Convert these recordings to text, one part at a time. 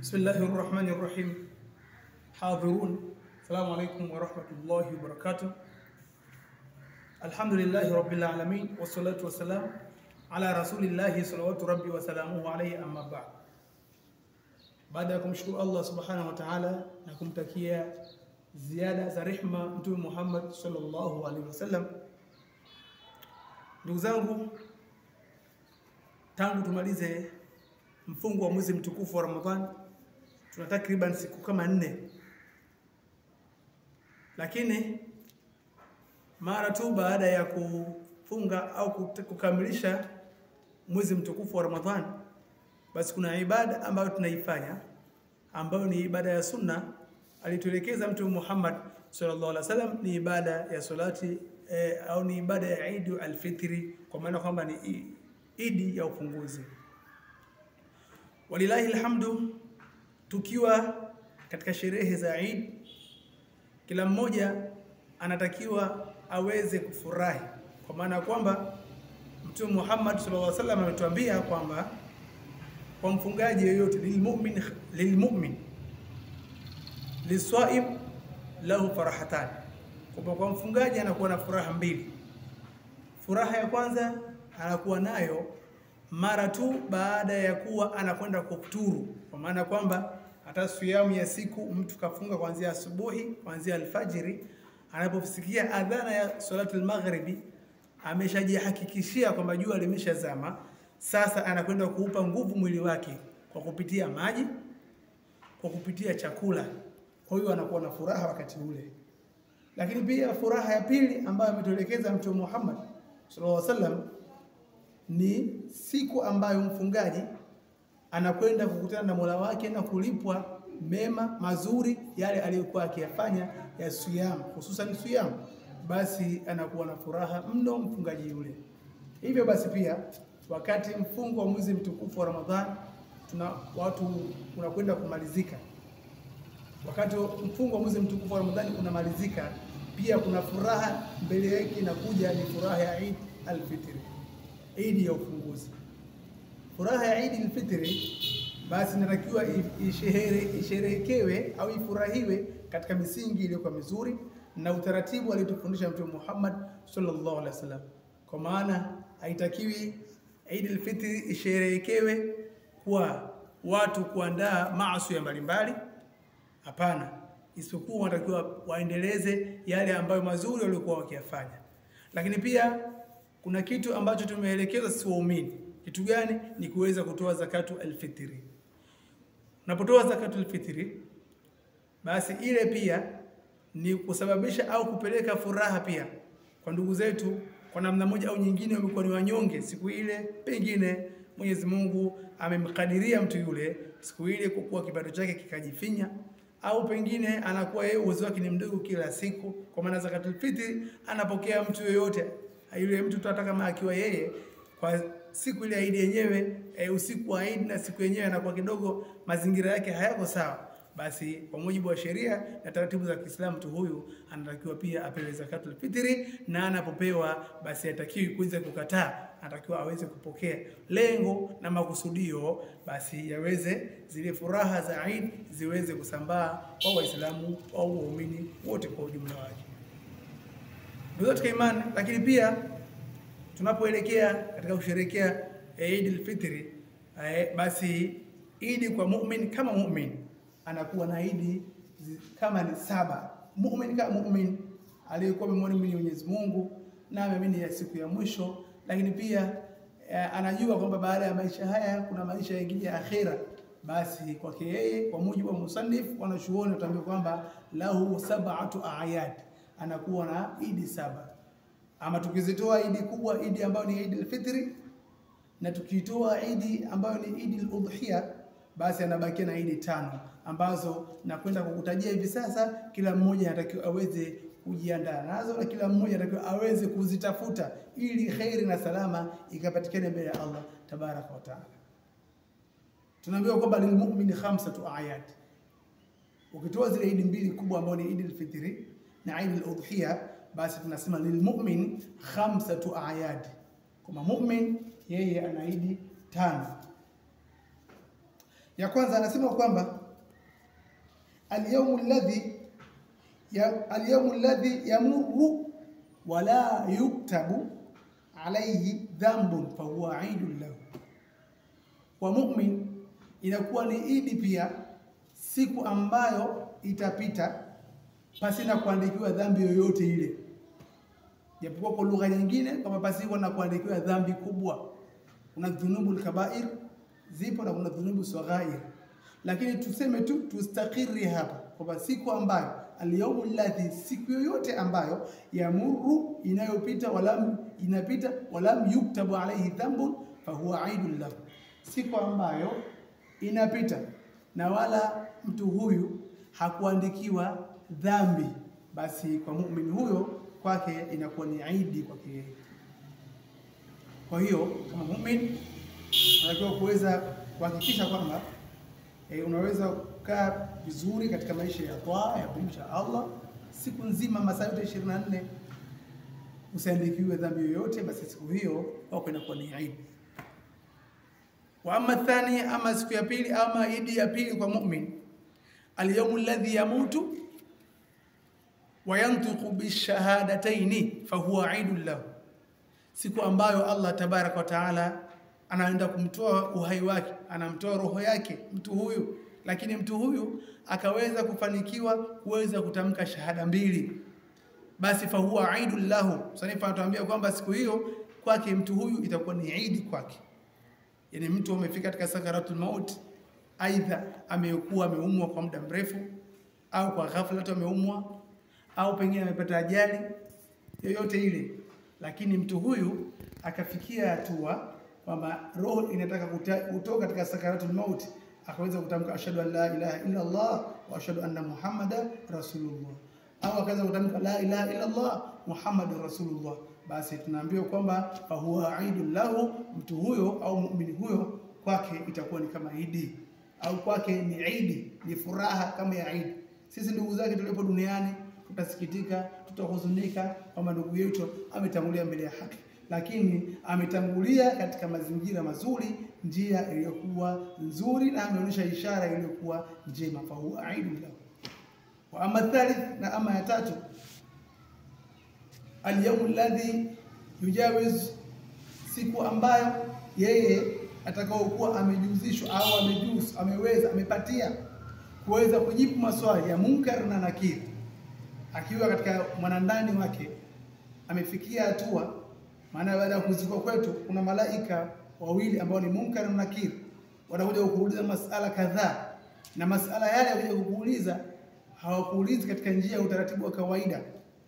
Bismillahir Rahmanir Rahim. Hadhirun, assalamu alaikum wa rahmatullahi wa barakatuh. Alhamdulillahi rabbil alamin wassalatu wassalam ala rasulillahi salawatu rabbi wa salamuhu alayhi, amma ba'd. Baada ya kumshukuru Allah subhanahu wa ta'ala na kumtakia ziada za rehma Mtume Muhammad sallallahu alaihi wasallam, ndugu zangu, tangu tumalize mfungo wa mwezi mtukufu wa Ramadhani tuna takriban siku kama 4, lakini mara tu baada ya kufunga au kukamilisha mwezi mtukufu wa Ramadhani, basi kuna ibada ambayo tunaifanya ambayo ni ibada ya sunna alituelekeza Mtume Muhammad sallallahu alaihi wasallam. Ni ibada ya salati au ni ibada ya Eid al-Fitri, kwa maana kwamba ni idi ya ufunguzi. Walilahi alhamdu, tukiwa katika sherehe za Eid, kila mmoja anatakiwa aweze kufurahi, kwa maana kwamba Mtume Muhammad sallallahu alaihi wasallam ametuambia kwamba kwa mfungaji yoyote, lilmu'min liswaim lahu farahatan, kwa mfungaji anakuwa na furaha mbili. Furaha ya kwanza anakuwa nayo mara tu baada ya kuwa anakwenda kufuturu, kwa maana kwamba hata siyamu ya siku mtu kafunga kuanzia asubuhi, kuanzia alfajiri, anapofikia adhana ya salatul maghribi ameshajihakikishia kwamba jua limeshazama. Sasa anakwenda kuupa nguvu mwili wake kwa kupitia maji, kwa kupitia chakula. Kwa hiyo anakuwa na furaha wakati ule. Lakini pia furaha ya pili ambayo ametuelekeza Mtume Muhammad sallallahu alaihi wasallam ni siku ambayo mfungaji anakwenda kukutana na Mola wake na kulipwa mema mazuri yale aliyokuwa akiyafanya ya siyam, hususan siyam. Basi anakuwa na furaha mno mfungaji yule. Hivyo basi pia wakati mfungo wa mwezi mtukufu wa Ramadhani unakwenda kumalizika, wakati mfungo wa mwezi mtukufu wa Ramadhani unamalizika, pia kuna furaha mbele yake inakuja, ni furaha ya Eid al-Fitr, Eid ya ufunguzi. Furaha ya Eid al-Fitr basi inatakiwa isherekewe au ifurahiwe katika misingi iliyokuwa mizuri na utaratibu aliotufundisha Mtume Muhammad sallallahu alaihi wasallam. Kwa maana haitakiwi Eid al-Fitr isherekewe kwa watu kuandaa maasi mbalimbali, hapana, isipokuwa wanatakiwa waendeleze yale ambayo mazuri waliokuwa wakiyafanya. Lakini pia kuna kitu ambacho tumeelekezwa sisi waumini. Kitu gani? Ni kuweza kutoa zakatu al-fitri. Unapotoa zakatu al-fitri, basi ile pia ni kusababisha au kupeleka furaha pia kwa ndugu zetu, kwa namna moja au nyingine wamekuwa ni wanyonge siku ile. Pengine Mwenyezi Mungu amemkadiria mtu yule siku ile kwa kuwa kipato chake kikajifinya, au pengine anakuwa yeye uwezo wake ni mdogo kila siku. Kwa maana zakatul fitri anapokea mtu yoyote, yule mtu hata kama akiwa yeye kwa siku ile Eid yenyewe, usiku wa Eid na siku yenyewe anakuwa kidogo mazingira yake hayako sawa, basi kwa mujibu wa sheria na taratibu za Kiislamu mtu huyu anatakiwa pia apewe zakatul fitri, na anapopewa basi hatakiwi kuweza kukataa, anatakiwa aweze kupokea. Lengo na makusudio basi yaweze zile furaha za Eid ziweze kusambaa kwa Waislamu au waumini wote kwa ujumla wake. Ndio katika imani. Lakini pia tunapoelekea katika kusherehekea Eid al-Fitr, basi Eid kwa muumini kama muumini anakuwa na Eid kama ni 7. Muumini kama muumini aliyekuwa amemwamini Mwenyezi Mungu na ameamini ya siku ya mwisho, lakini pia anajua kwamba baada ya maisha haya kuna maisha mengine ya akhera, basi kwake yeye kwa mujibu wa musannif wanachuoni wataambia kwamba lahu 7 ayat, anakuwa na Eid 7. Ama tukizitoa Eid kubwa, Eid ambayo ni Eid al-Fitr, na tukitoa Eid ambayo ni Eid al-Udhiya, basi anabakia na Eid 5 ambazo nakwenda kukutajia hivi sasa. Kila mmoja anatakiwa aweze kujiandaa nazo na kila mmoja anatakiwa aweze kuzitafuta ili khairi na salama ikapatikane mbele ya Allah tabaraka wa taala. Tunaambiwa kwamba lilmu'min 5 ayat. Ukitoa zile Eid mbili kubwa ambazo ni Eid al-Fitr na Eid al-Udhiya, basi tunasema lilmu'min 5 ayat. Kama mu'min yeye ana Eid 5. Ya kwanza anasema kwamba al-yawmu alladhi yamurru wala yuktabu alayhi dhanbun fahuwa eidun lahu. Kwa mu'min inakuwa ni idi pia siku ambayo itapita pasina kuandikiwa dhambi yoyote ile. Japokuwa kwa lugha nyingine kama pasipo na kuandikiwa dhambi kubwa. Kuna dhunubul kabair zipo na kuna dhunubu saghair. Lakini tuseme tu tustakiri hapa kwa siku ambayo al-yawmu alladhi, siku yoyote ambayo yamurru, inayopita, wala yuktabu alayhi dhanbun fahuwa eidun lahu. Siku ambayo inapita na wala mtu huyu hakuandikiwa dhambi, basi kwa muumini huyo kwake inakuwa ni idi kwake. Kwa hiyo kama muumini unatakiwa kuweza kuhakikisha kwamba unaweza kukaa vizuri katika maisha ya toa ya kumcha Allah siku nzima, masaa yote 24, usiandikiwe dhambi yoyote, basi siku hiyo kwako inakuwa ni idi. Wa amma thani, ama siku ya pili, ama idi ya pili kwa mu'min, al-yawmu alladhi yamutu wa yantiqu bishahadataini fahuwa eidun lahu. Siku ambayo Allah tabaraka wa taala anaenda kumtoa uhai wake, anamtoa roho yake mtu huyu, lakini mtu huyu akaweza kufanikiwa kuweza kutamka shahada mbili, basi fahuwa eidun lahu. Sanifa anatuambia kwamba siku hiyo kwake mtu huyu itakuwa ni idi kwake. Yani mtu amefika katika sakaratul maut, aidha amekuwa ameumwa kwa muda mrefu, au kwa ghafla tu ameumwa, au pengine amepata ajali yoyote ile, lakini mtu huyu akafikia hatua kwamba roho inataka kutoka katika sakaratul maut, akaweza kutamka ashhadu an la ilaha illa Allah wa ashhadu anna Muhammadan rasulullah, au akaweza kutamka la ilaha illa Allah Muhammadur rasulullah, basi tunaambiwa kwamba fahuwa eidun lahu. Mtu huyo au muumini huyo kwake itakuwa ni kama idi, au kwake ni idi, ni furaha kama ya idi. Sisi ndugu zake tulipo duniani tutasikitika, tutahuzunika kwamba ndugu yetu ametangulia mbele ya haki, lakini ametangulia katika mazingira mazuri, njia iliyokuwa nzuri, na ameonyesha ishara iliyokuwa njema, fahuwa eidun lahu. Wa amma thalith, na ama ya tatu, al-yawmu alladhi yujawiz, siku ambayo yeye atakaokuwa amejuzishwa au amepatia kuweza kujibu maswali ya munkar na nakir, akiwa katika mwanandani wake amefikia hatua. Maana baada ya kuzikwa kwetu kuna malaika wawili ambao ni munkar na nakir, wanakuja kukuuliza masala kadhaa, na masala yale wanakuja kukuuliza hawakuulizi katika njia ya utaratibu wa kawaida.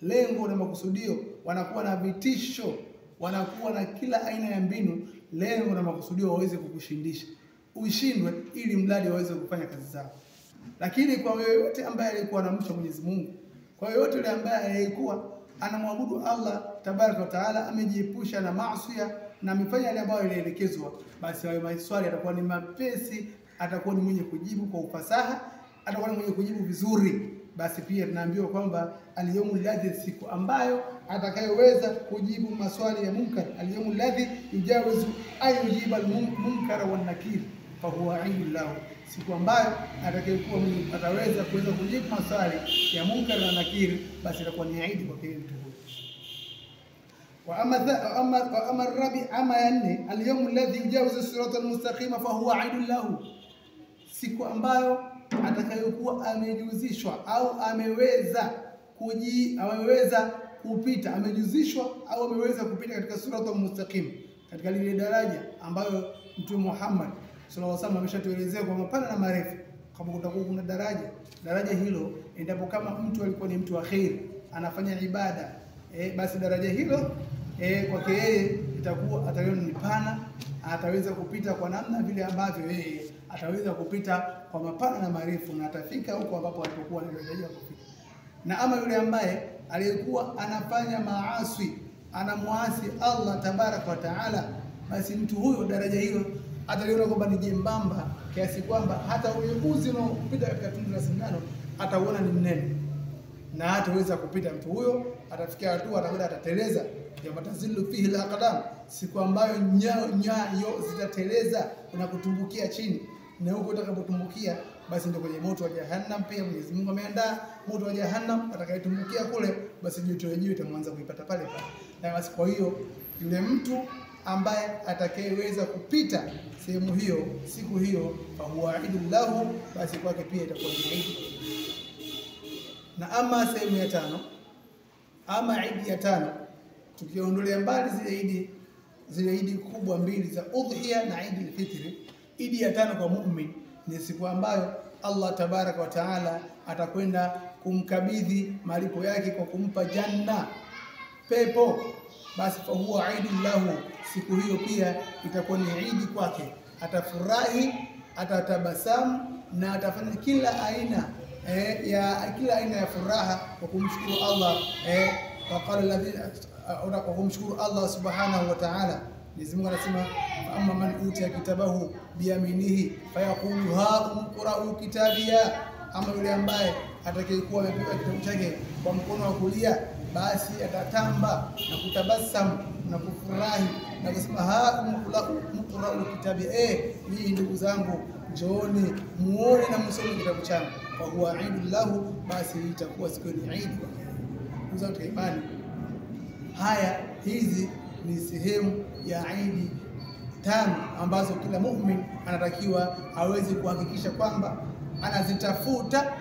Lengo na makusudio, wanakuwa na vitisho, wanakuwa na kila aina ya mbinu, lengo na makusudio waweze kukushindisha, ushindwe ili mradi waweze kufanya kazi zao. Lakini kwa yoyote ambaye alikuwa anamcha Mwenyezi Mungu, kwa yoyote yule ambaye alikuwa anamwabudu Allah tabaraka wa taala, amejiepusha na maasi na amefanya yale ambayo yalielekezwa, basi hayo maswali atakuwa ni mapesi, atakuwa ni mwenye kujibu kwa ufasaha, atakuwa ni mwenye kujibu vizuri. Basi pia tunaambiwa kwamba al-yawmu alladhi, siku ambayo atakayoweza kujibu maswali ya munkar, al-yawmu alladhi yujawizu ayujiba al-munkara wan nakir fahuwa eidun lahu, siku ambayo atakayekuwa ataweza kujibu maswali ya munkar na nakir, basi itakuwa ni idi kwa kile mtu huyo. Wa amma rabi, ama ya nne, al-yawmu alladhi yujawizu siratal mustaqima fahuwa eidun lahu, siku ambayo atakayokuwa amejuzishwa au ameweza kupita, amejuzishwa au ameweza kupita katika siratul mustaqim, katika lile daraja ambayo Mtume Muhammad sallallahu alaihi wasallam ameshatuelezea kwa mapana na marefu, kama kutakuwa kuna daraja hilo, endapo kama mtu alikuwa ni mtu wa khair, anafanya ibada, basi daraja hilo kwake yeye ataliona ni pana, ataweza kupita kwa namna vile ambavyo yeye ataweza kupita kwa mapana na marefu, na atafika huko ambapo alipokuwa anatarajia kufika. Na ama yule ambaye aliyekuwa anafanya maasi, anamuasi Allah tabaraka wa taala, basi mtu huyo daraja hilo ataliona kwamba ni jembamba kiasi kwamba hata uzi unaopita katika tundu la sindano atauona ni mnene, na hataweza kupita. Mtu huyo atafikia hatua atakwenda atateleza, yamatazilu fihi al-aqdam, siku ambayo nyayo zitateleza na kutumbukia chini. na huko utakapotumbukia basi ndio kwenye moto wa jahannam. Pia Mwenyezi Mungu ameandaa moto wa jahannam, atakayetumbukia kule basi joto lenyewe itamwanza kuipata pale pale. Na basi kwa hiyo yule mtu ambaye atakayeweza kupita sehemu hiyo siku hiyo, fa huwa idul lahu, basi kwake pia itakuwa ni idi. Na ama sehemu ya tano, ama idi ya tano, tukiondolea mbali zile idi kubwa mbili za udhiya na idi al-fitri, idi ya tano kwa mu'min ni siku ambayo Allah tabaraka wa taala atakwenda kumkabidhi malipo yake kwa kumpa janna, pepo. Basi fa huwa idul lahu, siku hiyo pia itakuwa ni idi kwake. Atafurahi, atatabasamu na atafanya kila aina ya furaha kwa kumshukuru Allah, kwa kumshukuru Allah subhanahu wa ta'ala. Mwenyezi Mungu anasema, amma man utiya kitabahu biyaminihi fayaqulu ha umqra'u kitabia, ama yule ambaye atakayekuwa amepewa kitabu chake kwa mkono wa kulia, basi atatamba na kutabasamu na kufurahi na kusema ha umqra'u kitabia, hii ndugu zangu njooni muone na msome kitabu changu. Kwa huwa idul lahu, basi itakuwa siku ni idi kwa ndugu zangu imani. Hizi ni sehemu ya idi tano ambazo kila mu'min anatakiwa aweze kuhakikisha kwamba anazitafuta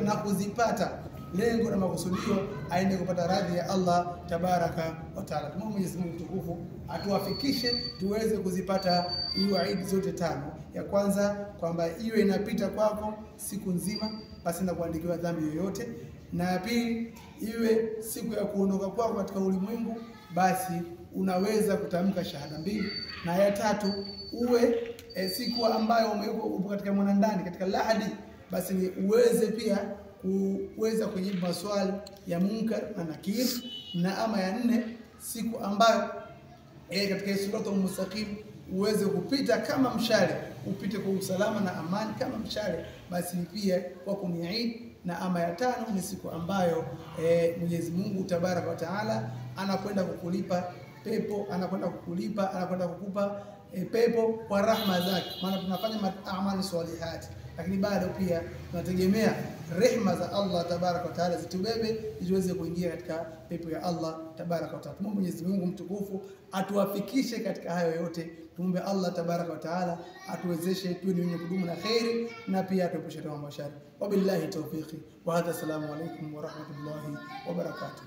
na kuzipata. Lengo na makusudio aende kupata radhi ya Allah tabaraka wa taala. Tumwombe Mwenyezi Mungu mtukufu atuwafikishe tuweze kuzipata hiyo idi zote tano. Ya kwanza kwamba iwe inapita kwako siku nzima basi na kuandikiwa dhambi yoyote, na ya pili iwe siku ya kuondoka kwako katika ulimwengu basi unaweza kutamka shahada mbili, na ya tatu uwe siku ambayo umeuko katika mwanandani katika lahadi, basi ni uweze pia kuweza kujibu maswali ya munkar na nakir. Na ama ya nne siku ambayo katika suratul mustaqim uweze kupita kama mshale, upite kwa usalama na amani kama mshale, basi pia kwa kuni Eid. Na ama ya tano ni siku ambayo Mwenyezi Mungu tabaraka wa taala anakwenda kukulipa pepo, anakwenda kukupa pepo kwa rahma zake. Maana tunafanya amali salihati, lakini bado pia tunategemea rehema za Allah tabaraka wa taala zitubebe tuweze kuingia katika pepo ya Allah tabaraka wa taala. Tumwombe Mwenyezi Mungu mtukufu atuwafikishe katika hayo yote. Tumwombe Allah tabaraka wa taala atuwezeshe tuwe ni wenye kudumu na khairi, na pia atuepushe na mambo shari. Wabillahi tawfiqi wa hadha. Assalamu alaykum wa rahmatullahi wa barakatuh.